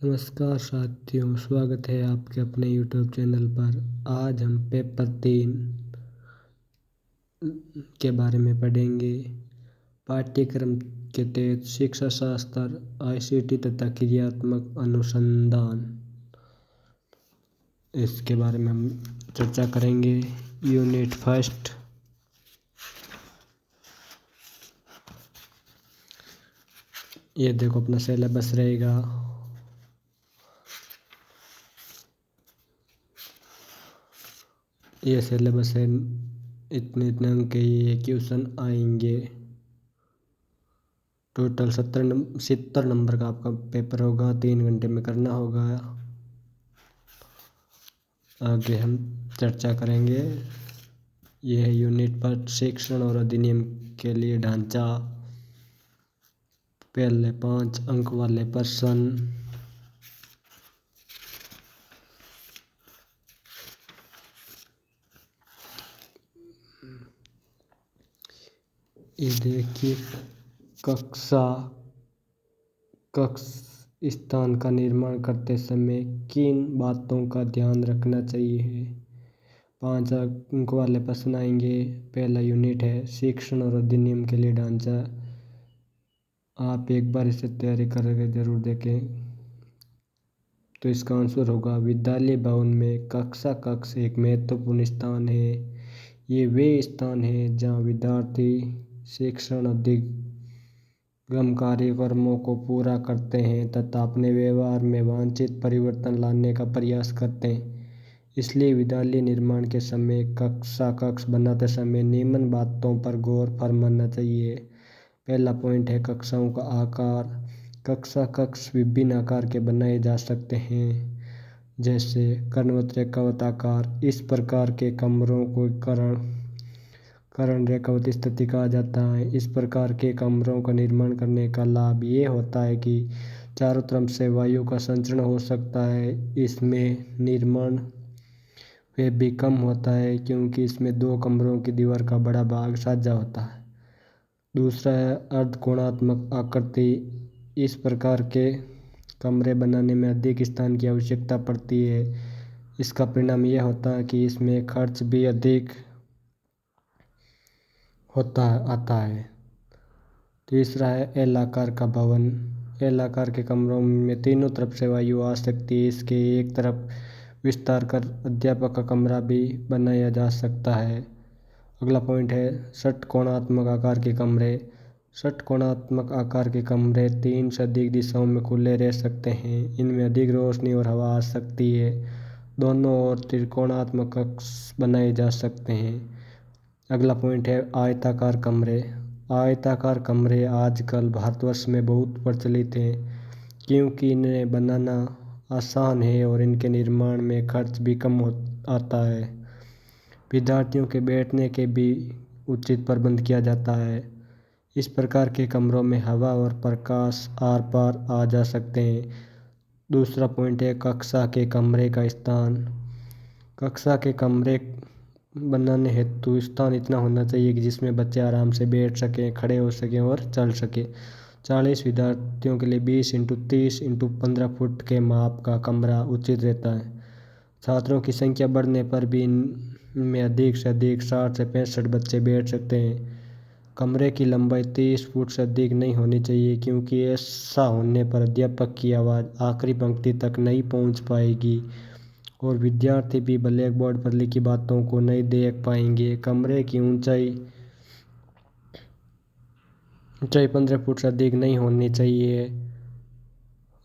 नमस्कार साथियों, स्वागत है आपके अपने YouTube चैनल पर। आज हम पेपर 3 के बारे में पढ़ेंगे। पाठ्यक्रम के तहत शिक्षा शास्त्र, ICT तथा क्रियात्मक अनुसंधान, इसके बारे में हम चर्चा करेंगे। यूनिट फर्स्ट, ये देखो अपना सिलेबस रहेगा। ये सिलेबस है, इतने अंक के ये क्वेश्चन आएंगे। टोटल 70 नंबर का आपका पेपर होगा, 3 घंटे में करना होगा। आगे हम चर्चा करेंगे। यह है यूनिट पर शिक्षण और अधिनियम के लिए ढांचा। पहले 5 अंक वाले प्रश्न। ये देखिए, कक्ष स्थान का निर्माण करते समय किन बातों का ध्यान रखना चाहिए। 5 अंक वाले प्रश्न आएंगे। पहला यूनिट है शिक्षण और अधिनियम के लिए ढांचा। आप एक बार इसे तैयारी करके जरूर देखें। तो इसका आंसर होगा विद्यालय भवन में कक्ष एक महत्वपूर्ण स्थान है। ये वे स्थान है जहाँ विद्यार्थी शिक्षण अधिगम कार्यक्रमों को पूरा करते हैं तथा अपने व्यवहार में वांछित परिवर्तन लाने का प्रयास करते हैं। इसलिए विद्यालय निर्माण के समय कक्ष बनाते समय निम्न बातों पर गौर फरमाना चाहिए। पहला पॉइंट है कक्षाओं का आकार। कक्ष विभिन्न आकार के बनाए जा सकते हैं, जैसे कर्णवृत्त, रेखावृत्त आकार। इस प्रकार के कमरों को कर्ण रेखावृत्त स्थिति कहा जाता है। इस प्रकार के कमरों का निर्माण करने का लाभ ये होता है कि चारों तरफ से वायु का संचरण हो सकता है। इसमें निर्माण वे भी कम होता है क्योंकि इसमें 2 कमरों की दीवार का बड़ा भाग साझा होता है। दूसरा है अर्धकोणात्मक आकृति। इस प्रकार के कमरे बनाने में अधिक स्थान की आवश्यकता पड़ती है। इसका परिणाम यह होता है कि इसमें खर्च भी अधिक आता है। तीसरा है एल आकार का भवन। एल आकार के कमरों में तीनों तरफ से वायु आ सकती है। इसके एक तरफ विस्तार कर अध्यापक का कमरा भी बनाया जा सकता है। अगला पॉइंट है षटकोणात्मक आकार के कमरे। षटकोणात्मक आकार के कमरे 3 से अधिक दिशाओं में खुले रह सकते हैं। इनमें अधिक रोशनी और हवा आ सकती है। दोनों ओर त्रिकोणात्मक कक्ष बनाए जा सकते हैं। अगला पॉइंट है आयताकार कमरे। आयताकार कमरे आजकल भारतवर्ष में बहुत प्रचलित हैं क्योंकि इन्हें बनाना आसान है और इनके निर्माण में खर्च भी कम आता है। विद्यार्थियों के बैठने के भी उचित प्रबंध किया जाता है। इस प्रकार के कमरों में हवा और प्रकाश आर पार आ जा सकते हैं। दूसरा पॉइंट है कक्षा के कमरे का स्थान। कक्षा के कमरे बनाने हेतु स्थान इतना होना चाहिए कि जिसमें बच्चे आराम से बैठ सकें, खड़े हो सकें और चल सकें। 40 विद्यार्थियों के लिए 20 × 30 × 15 फुट के माप का कमरा उचित रहता है। छात्रों की संख्या बढ़ने पर भी इनमें अधिक से अधिक 60 से 65 बच्चे बैठ सकते हैं। कमरे की लंबाई 30 फुट से अधिक नहीं होनी चाहिए क्योंकि ऐसा होने पर अध्यापक की आवाज़ आखिरी पंक्ति तक नहीं पहुंच पाएगी और विद्यार्थी भी ब्लैक बोर्ड पर लिखी बातों को नहीं देख पाएंगे। कमरे की ऊंचाई 15 फुट से अधिक नहीं होनी चाहिए।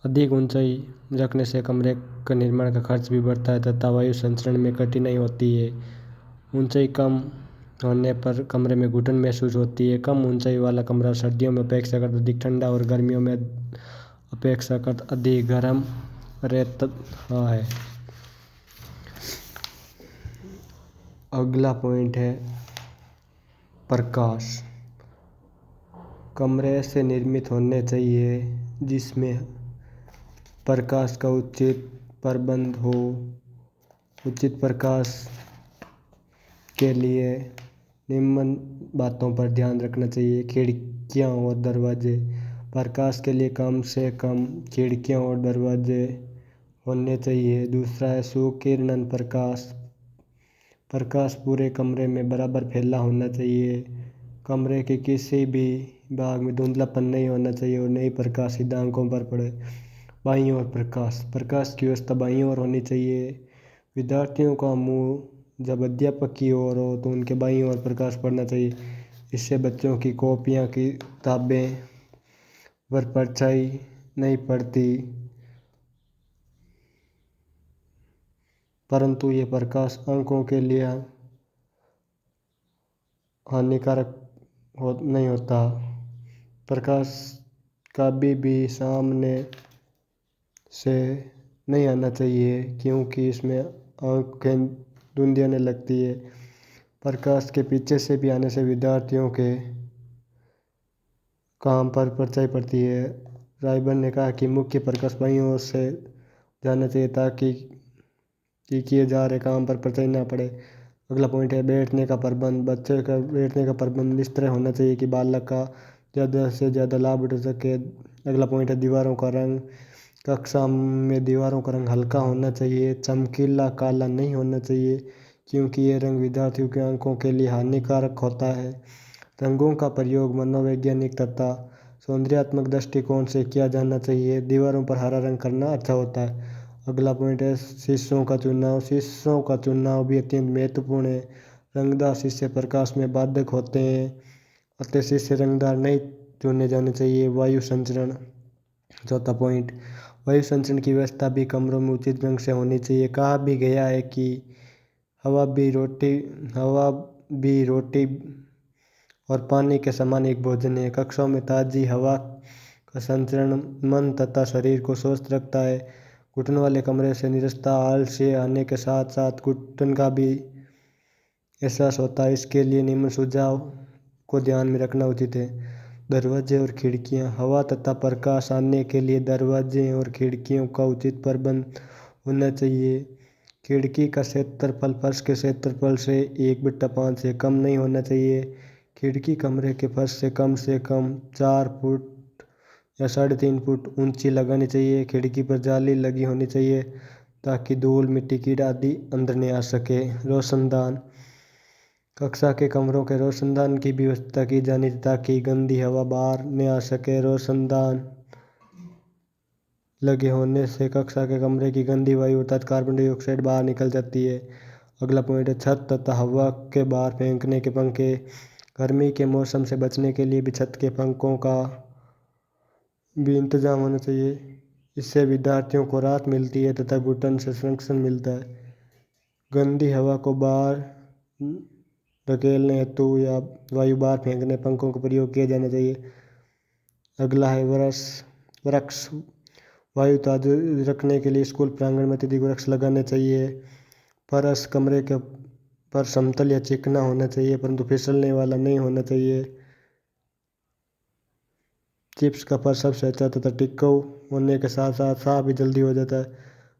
अधिक ऊंचाई रखने से कमरे का निर्माण का खर्च भी बढ़ता है तथा वायु संचरण में कठिनाई होती है। ऊंचाई कम होने पर कमरे में घुटन महसूस होती है। कम ऊंचाई वाला कमरा सर्दियों में अपेक्षाकृत अधिक ठंडा और गर्मियों में अपेक्षाकृत अधिक गर्म रहता है। अगला पॉइंट है प्रकाश। कमरे ऐसे निर्मित होने चाहिए जिसमें प्रकाश का उचित प्रबंध हो। उचित प्रकाश के लिए निम्न बातों पर ध्यान रखना चाहिए। खिड़कियां और दरवाजे प्रकाश के लिए कम से कम खिड़कियां और दरवाजे होने चाहिए। दूसरा है सुकिरणन प्रकाश। प्रकाश पूरे कमरे में बराबर फैला होना चाहिए। कमरे के किसी भी भाग में धुंधलापन नहीं होना चाहिए और नई प्रकाश सीधा आंखों पर पड़े। बाईं ओर प्रकाश। प्रकाश की व्यवस्था बाईं ओर होनी चाहिए। विद्यार्थियों का मुंह जब अध्यापक की ओर हो तो उनके बाईं ओर प्रकाश पड़ना चाहिए। इससे बच्चों की कॉपियाँ किताबें पर परछाई नहीं पड़ती, परंतु ये प्रकाश अंकों के लिए हानिकारक नहीं होता। प्रकाश कभी भी सामने से नहीं आना चाहिए क्योंकि इसमें आँखें धुंधियाने लगती है। प्रकाश के पीछे से भी आने से विद्यार्थियों के काम पर परछाई पड़ती है। रायबन ने कहा कि मुख्य प्रकाश बाईं ओर से जाना चाहिए ताकि किए जा रहे काम पर परछाई ना पड़े। अगला पॉइंट है बैठने का प्रबंध। बच्चे का बैठने का प्रबंध इस तरह होना चाहिए कि बालक का ज़्यादा से ज़्यादा लाभ उठा सके। अगला पॉइंट है दीवारों का रंग। कक्षा में दीवारों का रंग हल्का होना चाहिए, चमकीला काला नहीं होना चाहिए क्योंकि ये रंग विद्यार्थियों की आंखों के लिए हानिकारक होता है। रंगों का प्रयोग मनोवैज्ञानिक तथा सौंदर्यात्मक दृष्टिकोण से किया जाना चाहिए। दीवारों पर हरा रंग करना अच्छा होता है। अगला पॉइंट है शीशों का चुनाव। शीशों का चुनाव भी अत्यंत महत्वपूर्ण है। रंगदार शीशे प्रकाश में बाधक होते हैं, अतः शीशे रंगदार नहीं चुने जाने चाहिए। वायु संचरण। चौथा पॉइंट, वायु संचरण की व्यवस्था भी कमरों में उचित ढंग से होनी चाहिए। कहा भी गया है कि हवा भी रोटी और पानी के समान एक भोजन है। कक्षाओं में ताज़ी हवा का संचरण मन तथा शरीर को स्वस्थ रखता है। घुटन वाले कमरे से निरस्ता आलस्य आने के साथ साथ घुटन का भी एहसास होता है। इसके लिए निम्न सुझाव को ध्यान में रखना उचित है। दरवाजे और खिड़कियां। हवा तथा प्रकाश आने के लिए दरवाजे और खिड़कियों का उचित प्रबंध होना चाहिए। खिड़की का क्षेत्रफल फर्श के क्षेत्रफल से 1/5 से कम नहीं होना चाहिए। खिड़की कमरे के फर्श से कम 4 फुट या 3.5 फुट ऊंची लगानी चाहिए। खिड़की पर जाली लगी होनी चाहिए ताकि धूल मिट्टी कीड़ा आदि अंदर नहीं आ सके। रोशनदान। कक्षा के कमरों के रोशनदान की व्यवस्था की जानी ताकि गंदी हवा बाहर न आ सके। रोशनदान लगे होने से कक्षा के कमरे की गंदी वायु अर्थात कार्बन डाइऑक्साइड बाहर निकल जाती है। अगला पॉइंट है छत तथा हवा के बाहर फेंकने के पंखे। गर्मी के मौसम से बचने के लिए भी छत के पंखों का भी इंतजाम होना चाहिए। इससे विद्यार्थियों को राहत मिलती है तथा घुटन से संरक्षण मिलता है। गंदी हवा को बाहर धकेलने हेतु या वायु बाहर फेंकने पंखों का प्रयोग किया जाना चाहिए। अगला है वृक्ष। वायु ताज़ी रखने के लिए स्कूल प्रांगण में अत्यधिक वृक्ष लगाने चाहिए। फर्श कमरे के पर समतल या चिकना होना चाहिए परंतु फिसलने वाला नहीं होना चाहिए। चिप्स का फर्श सबसे अच्छा तथा टिकाऊ होने के साथ साथ साफ भी जल्दी हो जाता है।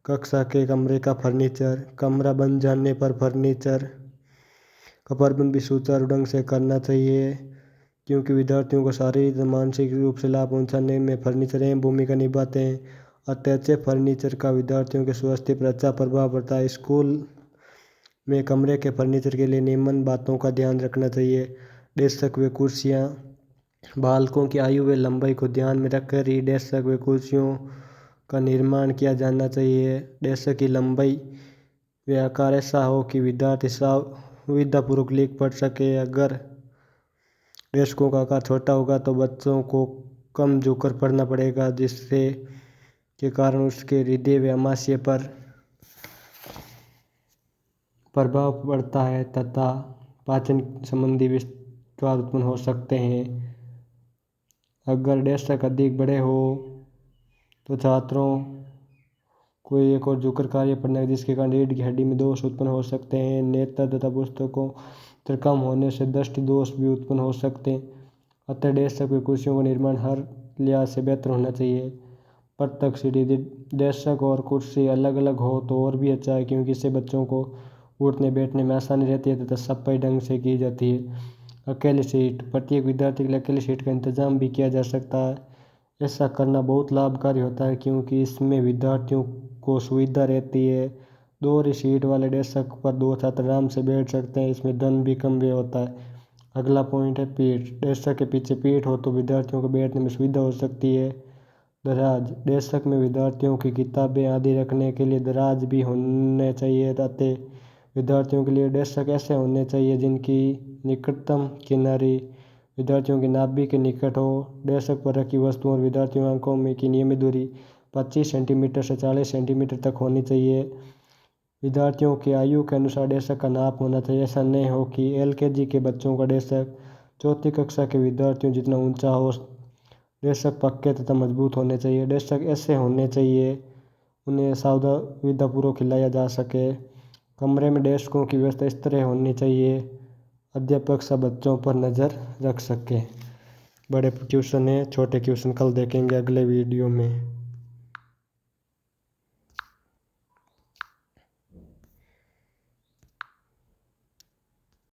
कक्षा के कमरे का फर्नीचर। कमरा बन जाने पर फर्नीचर का प्रबंध भी सुचारू ढंग से करना चाहिए क्योंकि विद्यार्थियों को शारीरिक व मानसिक रूप से लाभ पहुंचाने में फर्नीचर अहम भूमिका निभाते हैं। अतः अच्छे फर्नीचर का विद्यार्थियों के स्वास्थ्य पर अच्छा प्रभाव पड़ता है। स्कूल में कमरे के फर्नीचर के लिए निम्न बातों का ध्यान रखना चाहिए। डेस्क व कुर्सियाँ। बालकों की आयु व लंबाई को ध्यान में रखकर ही डेस्क व कुर्सियों का निर्माण किया जाना चाहिए। डेस्क की लंबाई व आकार ऐसा हो कि विद्यार्थी सुविधापूर्वक लिख पढ़ सके। अगर डेस्कों का आकार छोटा होगा तो बच्चों को कम झुककर पढ़ना पड़ेगा जिससे के कारण उसके हृदय व आमाशय पर प्रभाव पड़ता है तथा पाचन संबंधी विकार उत्पन्न हो सकते हैं। अगर डेस्क अधिक बड़े हो तो छात्रों को एक और झुककर कार्य पड़ना है जिसके कारण रीढ़ की हड्डी में दोष उत्पन्न हो सकते हैं। नेत्र तथा पुस्तकों पर कम होने से दृष्टि दोष भी उत्पन्न हो सकते हैं। अतः डेस्क व कुर्सियों का निर्माण हर लिहाज से बेहतर होना चाहिए। पृथक सीढ़ी। डेस्क और कुर्सी अलग अलग हो तो और भी अच्छा है क्योंकि इससे बच्चों को उठने बैठने में आसानी रहती है तथा सफाई ढंग से की जाती है। अकेली सीट। प्रत्येक विद्यार्थी के लिए अकेली सीट का इंतजाम भी किया जा सकता है। ऐसा करना बहुत लाभकारी होता है क्योंकि इसमें विद्यार्थियों को सुविधा रहती है। दोहरी सीट वाले डेस्क पर दो छात्र आराम से बैठ सकते हैं, इसमें धन भी कम व्यय होता है। अगला पॉइंट है पीठ। डेस्क के पीछे पीठ हो तो विद्यार्थियों को बैठने में सुविधा हो सकती है। दराज। डेस्क में विद्यार्थियों की किताबें आदि रखने के लिए दराज भी होने चाहिए, अतः विद्यार्थियों के लिए डेस्क ऐसे होने चाहिए जिनकी निकटतम किनारी विद्यार्थियों की नाभि के निकट हो। डेस्क पर रखी वस्तुओं और विद्यार्थियों आंखों में की नियमित दूरी 25 सेंटीमीटर से 40 सेंटीमीटर तक होनी चाहिए। विद्यार्थियों की आयु के अनुसार डेस्क का नाप होना चाहिए। ऐसा नहीं हो कि LKG के बच्चों का डेस्क चौथी कक्षा के विद्यार्थियों जितना ऊंचा हो। डेस्क पक्के तथा मजबूत होने चाहिए। डेस्क ऐसे होने चाहिए उन्हें सुविधापूर्वक हिलाया जा सके। कमरे में डेस्कों की व्यवस्था इस तरह होनी चाहिए अध्यापक सब बच्चों पर नज़र रख सके। बड़े क्वेश्चन है, छोटे क्वेश्चन कल देखेंगे अगले वीडियो में।